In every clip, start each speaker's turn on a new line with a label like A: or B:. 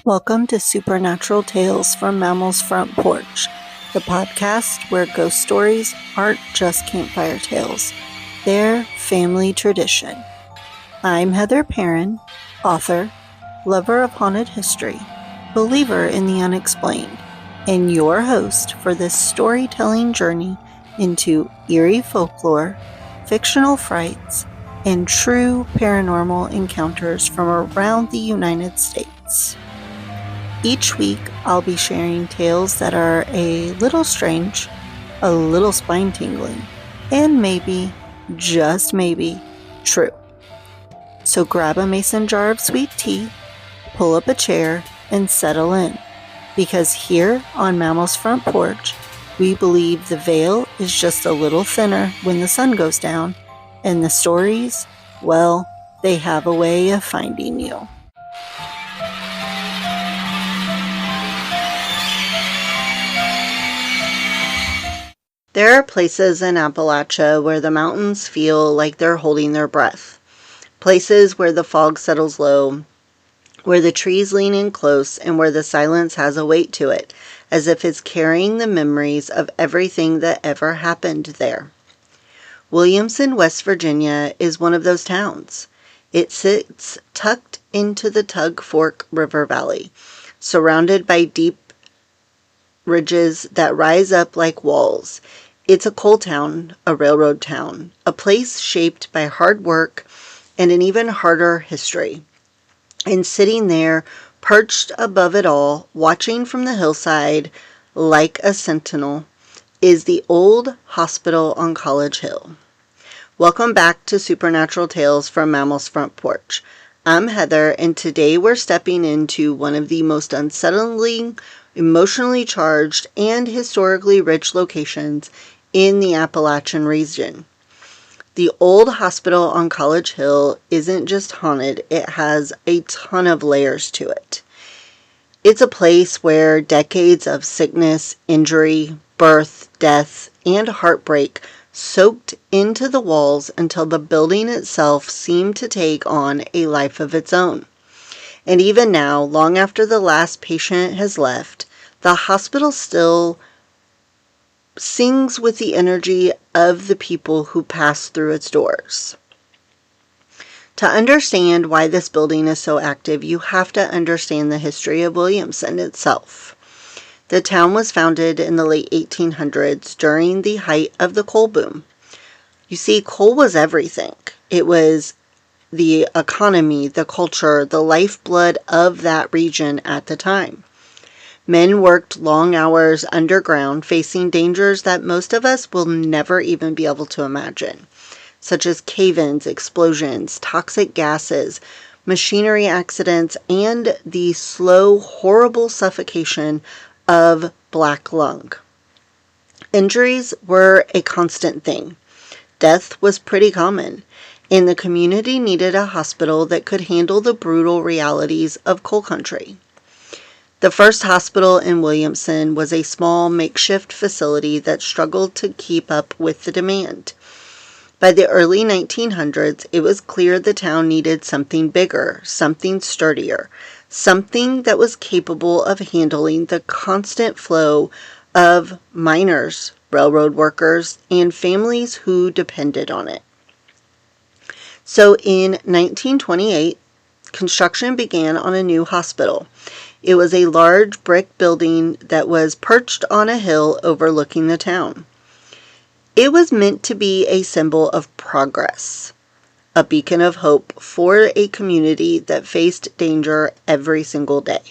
A: Welcome to Supernatural Tales from Mammal's Front Porch, the podcast where ghost stories aren't just campfire tales, they're family tradition. I'm Heather Perrin, author, lover of haunted history, believer in the unexplained, and your host for this storytelling journey into eerie folklore, fictional frights, and true paranormal encounters from around the United States. Each week, I'll be sharing tales that are a little strange, a little spine-tingling, and maybe, just maybe, true. So grab a mason jar of sweet tea, pull up a chair, and settle in. Because here on Mammal's Front Porch, we believe the veil is just a little thinner when the sun goes down, and the stories, well, they have a way of finding you. There are places in Appalachia where the mountains feel like they're holding their breath. Places where the fog settles low, where the trees lean in close, and where the silence has a weight to it, as if it's carrying the memories of everything that ever happened there. Williamson, West Virginia, is one of those towns. It sits tucked into the Tug Fork River Valley, surrounded by deep ridges that rise up like walls. It's a coal town, a railroad town, a place shaped by hard work and an even harder history. And sitting there, perched above it all, watching from the hillside like a sentinel, is the old hospital on College Hill. Welcome back to Supernatural Tales from Mammal's Front Porch. I'm Heather, and today we're stepping into one of the most unsettling, emotionally charged, and historically rich locations in the Appalachian region. The old hospital on College Hill isn't just haunted, it has a ton of layers to it. It's a place where decades of sickness, injury, birth, death, and heartbreak soaked into the walls until the building itself seemed to take on a life of its own. And even now, long after the last patient has left, the hospital still sings with the energy of the people who pass through its doors. To understand why this building is so active, you have to understand the history of Williamson itself. The town was founded in the late 1800s during the height of the coal boom. You see, coal was everything. It was the economy, the culture, the lifeblood of that region at the time. Men worked long hours underground, facing dangers that most of us will never even be able to imagine, such as cave-ins, explosions, toxic gases, machinery accidents, and the slow, horrible suffocation of black lung. Injuries were a constant thing. Death was pretty common, and the community needed a hospital that could handle the brutal realities of coal country. The first hospital in Williamson was a small makeshift facility that struggled to keep up with the demand. By the early 1900s, it was clear the town needed something bigger, something sturdier, something that was capable of handling the constant flow of miners, railroad workers, and families who depended on it. So in 1928, construction began on a new hospital. It was a large brick building that was perched on a hill overlooking the town. It was meant to be a symbol of progress, a beacon of hope for a community that faced danger every single day.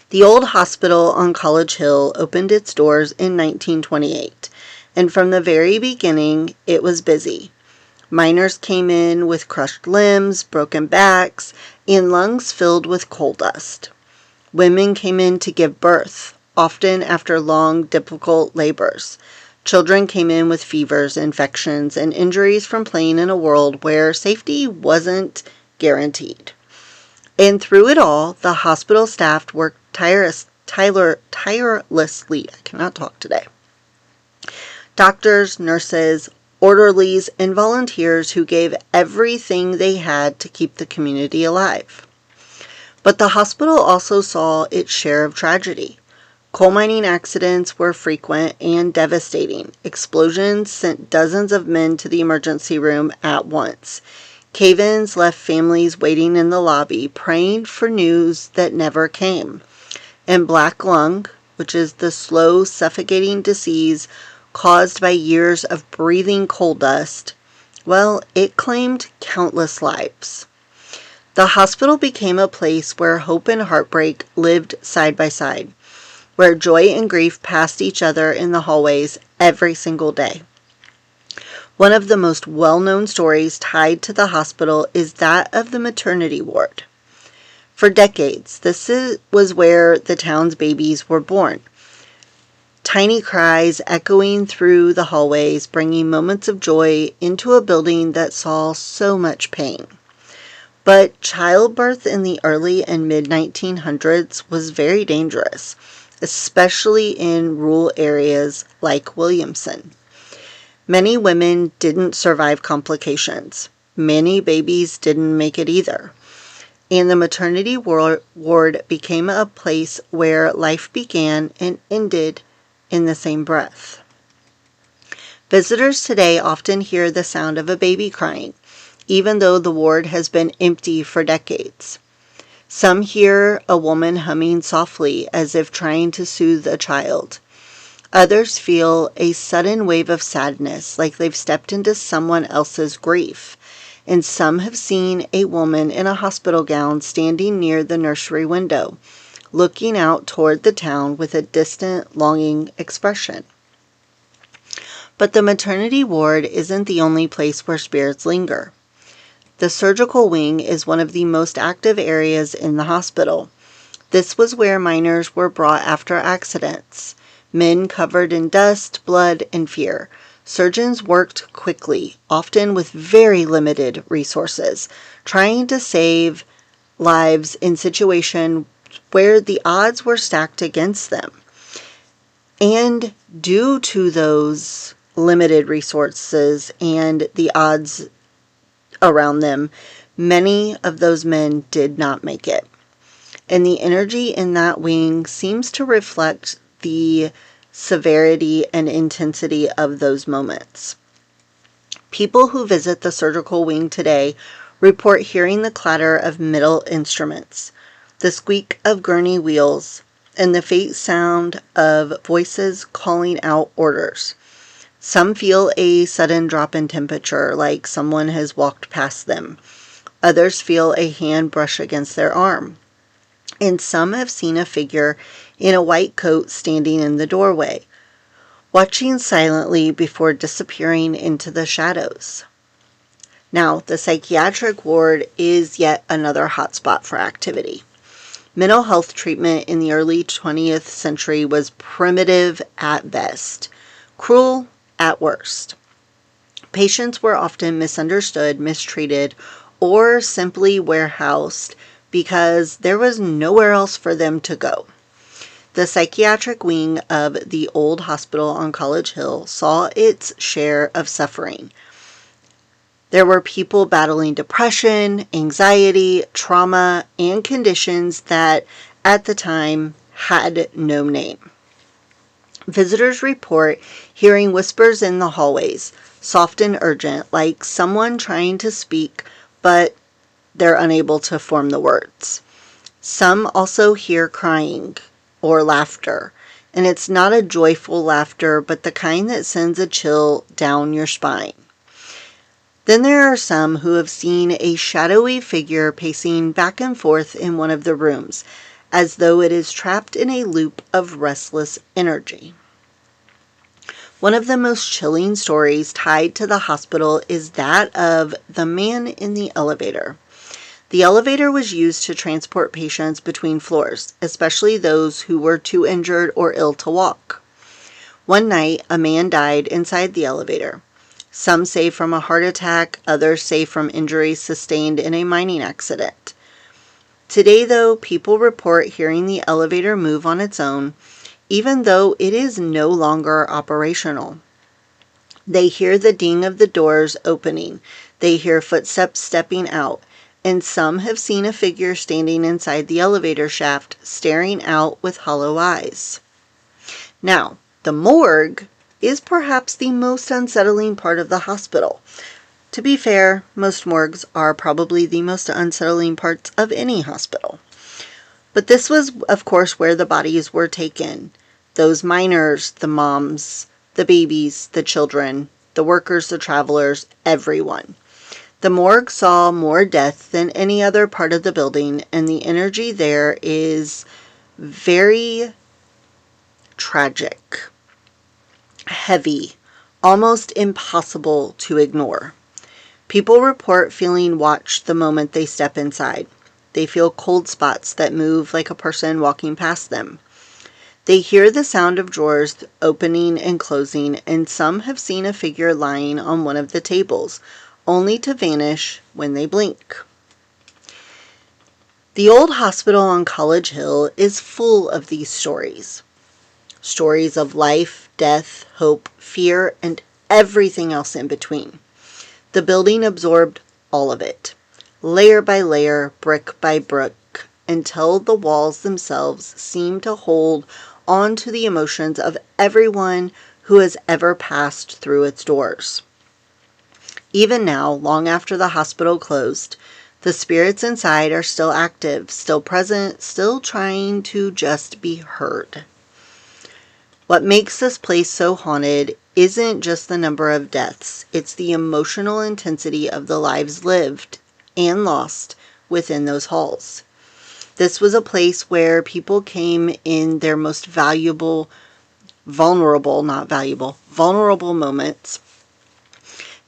A: The old hospital on College Hill opened its doors in 1928, and from the very beginning, it was busy. Miners came in with crushed limbs, broken backs, and lungs filled with coal dust. Women came in to give birth, often after long, difficult labors. Children came in with fevers, infections, and injuries from playing in a world where safety wasn't guaranteed. And through it all, the hospital staff worked tirelessly. I cannot talk today. Doctors, nurses, orderlies, and volunteers who gave everything they had to keep the community alive. But the hospital also saw its share of tragedy. Coal mining accidents were frequent and devastating. Explosions sent dozens of men to the emergency room at once. Cave-ins left families waiting in the lobby, praying for news that never came. And black lung, which is the slow, suffocating disease caused by years of breathing coal dust, well, it claimed countless lives. The hospital became a place where hope and heartbreak lived side by side, where joy and grief passed each other in the hallways every single day. One of the most well-known stories tied to the hospital is that of the maternity ward. For decades, this was where the town's babies were born. Tiny cries echoing through the hallways, bringing moments of joy into a building that saw so much pain. But childbirth in the early and mid-1900s was very dangerous, especially in rural areas like Williamson. Many women didn't survive complications. Many babies didn't make it either. And the maternity ward became a place where life began and ended in the same breath. Visitors today often hear the sound of a baby crying, even though the ward has been empty for decades. Some hear a woman humming softly as if trying to soothe a child. Others feel a sudden wave of sadness, like they've stepped into someone else's grief. And some have seen a woman in a hospital gown standing near the nursery window, looking out toward the town with a distant, longing expression. But the maternity ward isn't the only place where spirits linger. The surgical wing is one of the most active areas in the hospital. This was where miners were brought after accidents. Men covered in dust, blood, and fear. Surgeons worked quickly, often with very limited resources, trying to save lives in situations where the odds were stacked against them. And due to those limited resources and the odds around them, many of those men did not make it. And the energy in that wing seems to reflect the severity and intensity of those moments. People who visit the surgical wing today report hearing the clatter of metal instruments, the squeak of gurney wheels, and the faint sound of voices calling out orders. Some feel a sudden drop in temperature, like someone has walked past them. Others feel a hand brush against their arm. And some have seen a figure in a white coat standing in the doorway, watching silently before disappearing into the shadows. Now, the psychiatric ward is yet another hotspot for activity. Mental health treatment in the early 20th century was primitive at best, cruel at worst. Patients were often misunderstood, mistreated, or simply warehoused because there was nowhere else for them to go. The psychiatric wing of the old hospital on College Hill saw its share of suffering. There were people battling depression, anxiety, trauma, and conditions that at the time had no name. Visitors report hearing whispers in the hallways, soft and urgent, like someone trying to speak, but they're unable to form the words. Some also hear crying or laughter, and it's not a joyful laughter, but the kind that sends a chill down your spine. Then there are some who have seen a shadowy figure pacing back and forth in one of the rooms, as though it is trapped in a loop of restless energy. One of the most chilling stories tied to the hospital is that of the man in the elevator. The elevator was used to transport patients between floors, especially those who were too injured or ill to walk. One night, a man died inside the elevator. Some say from a heart attack, others say from injuries sustained in a mining accident. Today, though, people report hearing the elevator move on its own, even though it is no longer operational. They hear the ding of the doors opening. They hear footsteps stepping out, and some have seen a figure standing inside the elevator shaft, staring out with hollow eyes. Now, the morgue is perhaps the most unsettling part of the hospital. To be fair, most morgues are probably the most unsettling parts of any hospital. But this was, of course, where the bodies were taken. Those minors, the moms, the babies, the children, the workers, the travelers, everyone. The morgue saw more death than any other part of the building, and the energy there is very tragic, heavy, almost impossible to ignore. People report feeling watched the moment they step inside. They feel cold spots that move like a person walking past them. They hear the sound of drawers opening and closing, and some have seen a figure lying on one of the tables, only to vanish when they blink. The old hospital on College Hill is full of these stories. Stories of life, death, hope, fear, and everything else in between. The building absorbed all of it, layer by layer, brick by brick, until the walls themselves seem to hold on to the emotions of everyone who has ever passed through its doors. Even now, long after the hospital closed, the spirits inside are still active, still present, still trying to just be heard. What makes this place so haunted isn't just the number of deaths, it's the emotional intensity of the lives lived and lost within those halls. This was a place where people came in their most vulnerable moments.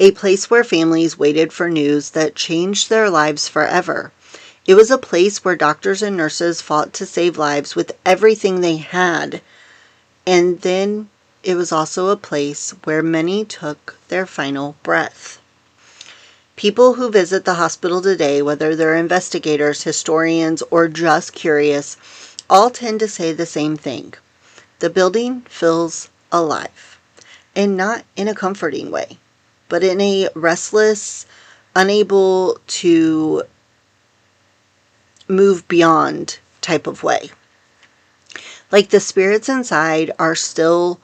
A: A place where families waited for news that changed their lives forever. It was a place where doctors and nurses fought to save lives with everything they had. And then it was also a place where many took their final breath. People who visit the hospital today, whether they're investigators, historians, or just curious, all tend to say the same thing. The building feels alive, and not in a comforting way, but in a restless, unable to move beyond type of way. Like the spirits inside are still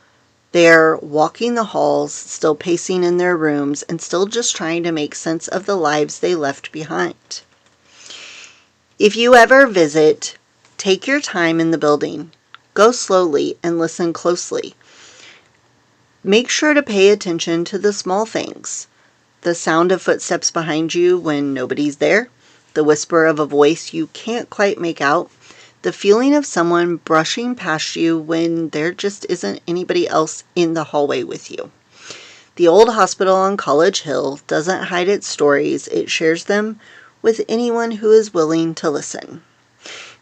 A: there, walking the halls, still pacing in their rooms, and still just trying to make sense of the lives they left behind. If you ever visit, take your time in the building. Go slowly and listen closely. Make sure to pay attention to the small things. The sound of footsteps behind you when nobody's there. The whisper of a voice you can't quite make out. The feeling of someone brushing past you when there just isn't anybody else in the hallway with you. The old hospital on College Hill doesn't hide its stories. It shares them with anyone who is willing to listen.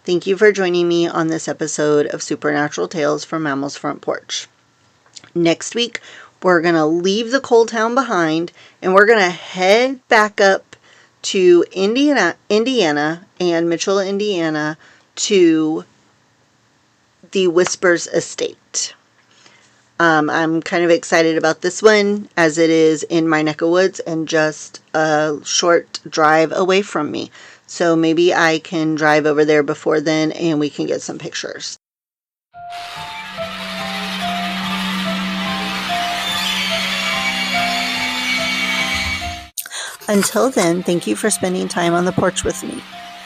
A: Thank you for joining me on this episode of Supernatural Tales from Mammal's Front Porch. Next week, we're going to leave the coal town behind and we're going to head back up to Indiana and Mitchell, Indiana, to the Whispers estate. I'm kind of excited about this one as it is in my neck of woods and just a short drive away from me. So maybe I can drive over there before then and we can get some pictures. Until then, thank you for spending time on the porch with me.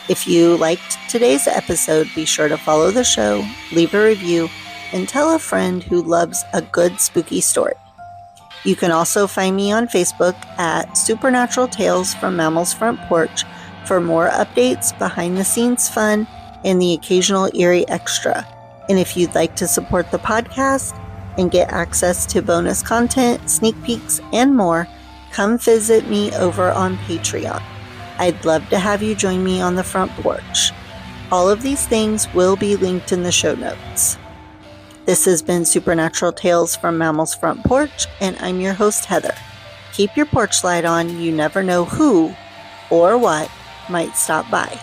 A: If you liked today's episode, be sure to follow the show, leave a review, and tell a friend who loves a good spooky story. You can also find me on Facebook at Supernatural Tales from Mammal's Front Porch for more updates, behind-the-scenes fun, and the occasional eerie extra. And if you'd like to support the podcast and get access to bonus content, sneak peeks, and more, come visit me over on Patreon. I'd love to have you join me on the front porch. All of these things will be linked in the show notes. This has been Supernatural Tales from Mammal's Front Porch, and I'm your host, Heather. Keep your porch light on. You never know who or what might stop by.